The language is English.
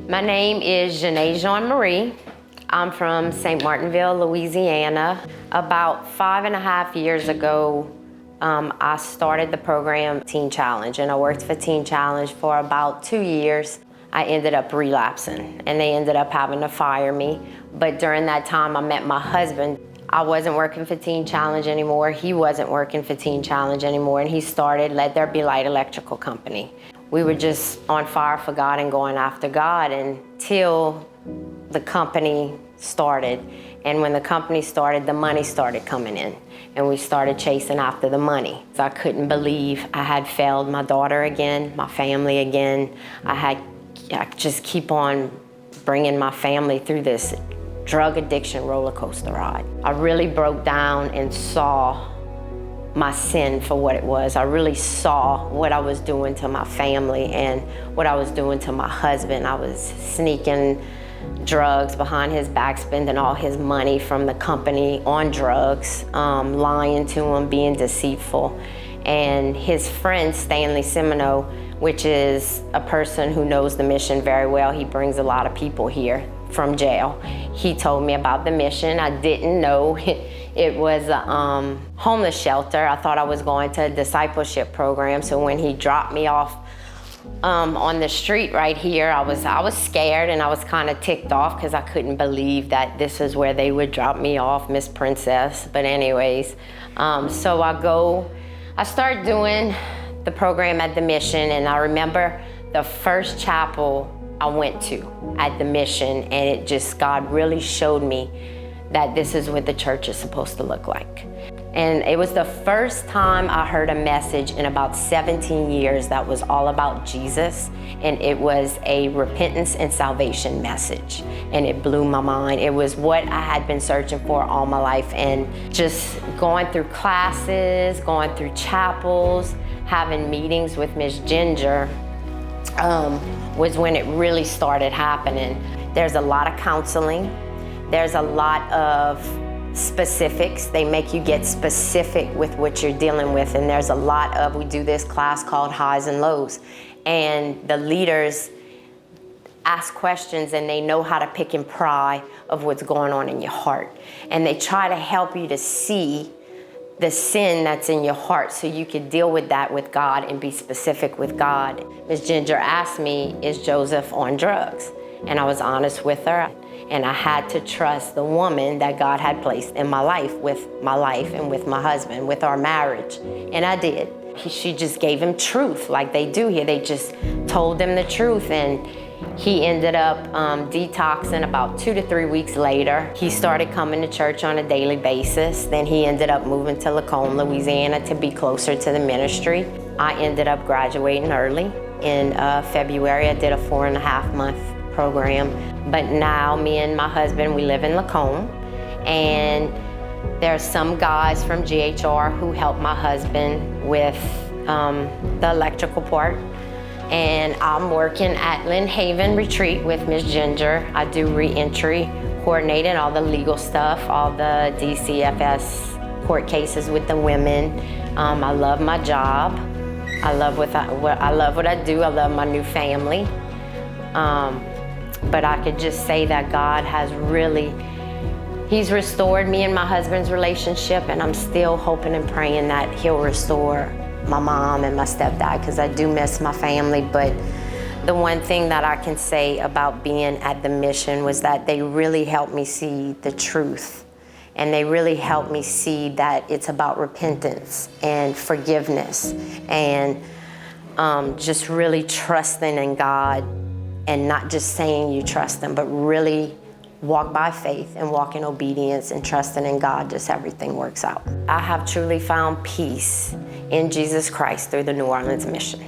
My name is Jene Jean-Marie. I'm from St. Martinville, Louisiana. About 5.5 years ago, I started the program Teen Challenge, and I worked for Teen Challenge for about 2 years. I ended up relapsing, and they ended up having to fire me. But during that time, I met my husband. I wasn't working for Teen Challenge anymore. He wasn't working for Teen Challenge anymore, and he started Let There Be Light Electrical Company. We were just on fire for God and going after God until the company started. And when the company started, the money started coming in, and we started chasing after the money. So I couldn't believe I had failed my daughter again, my family again. I just keep on bringing my family through this drug addiction roller coaster ride. I really broke down and saw my sin for what it was. I really saw what I was doing to my family and what I was doing to my husband. I was sneaking drugs behind his back, spending all his money from the company on drugs, lying to him, being deceitful. And his friend, Stanley Semino, which is a person who knows the mission very well, he brings a lot of people here from jail. He told me about the mission. I didn't know it was a homeless shelter. I thought I was going to a discipleship program. So when he dropped me off on the street right here, I was scared, and I was kind of ticked off because I couldn't believe that this is where they would drop me off, Miss Princess. But anyways, so I start doing the program at the mission, and I remember the first chapel I went to at the mission, and God really showed me that this is what the church is supposed to look like. And it was the first time I heard a message in about 17 years that was all about Jesus, and it was a repentance and salvation message, and it blew my mind. It was what I had been searching for all my life, and just going through classes, going through chapels, having meetings with Miss Ginger was when it really started happening. There's a lot of counseling. There's a lot of specifics. They make you get specific with what you're dealing with. And there's a lot of, we do this class called Highs and Lows. And the leaders ask questions, and they know how to pick and pry of what's going on in your heart. And they try to help you to see the sin that's in your heart so you can deal with that with God and be specific with God. Ms. Ginger asked me, is Joseph on drugs? And I was honest with her, and I had to trust the woman that God had placed in my life and with my husband, with our marriage, and I did. She just gave him truth like they do here. They just told him the truth, and he ended up detoxing about 2 to 3 weeks later. He started coming to church on a daily basis. Then he ended up moving to Lacombe, Louisiana to be closer to the ministry. I ended up graduating early. In February, I did a 4.5-month program. But now me and my husband, we live in Lacombe. And there's some guys from GHR who help my husband with the electrical part. And I'm working at Lynn Haven Retreat with Miss Ginger. I do re-entry, coordinating all the legal stuff, all the DCFS court cases with the women. I love my job. I love what I do. I love my new family. But I could just say that God has He's restored me and my husband's relationship, and I'm still hoping and praying that He'll restore my mom and my stepdad, because I do miss my family. But the one thing that I can say about being at the mission was that they really helped me see the truth, and they really helped me see that it's about repentance and forgiveness, and just really trusting in God, and not just saying you trust Him, but really walk by faith and walk in obedience and trusting in God, just everything works out. I have truly found peace in Jesus Christ through the New Orleans mission.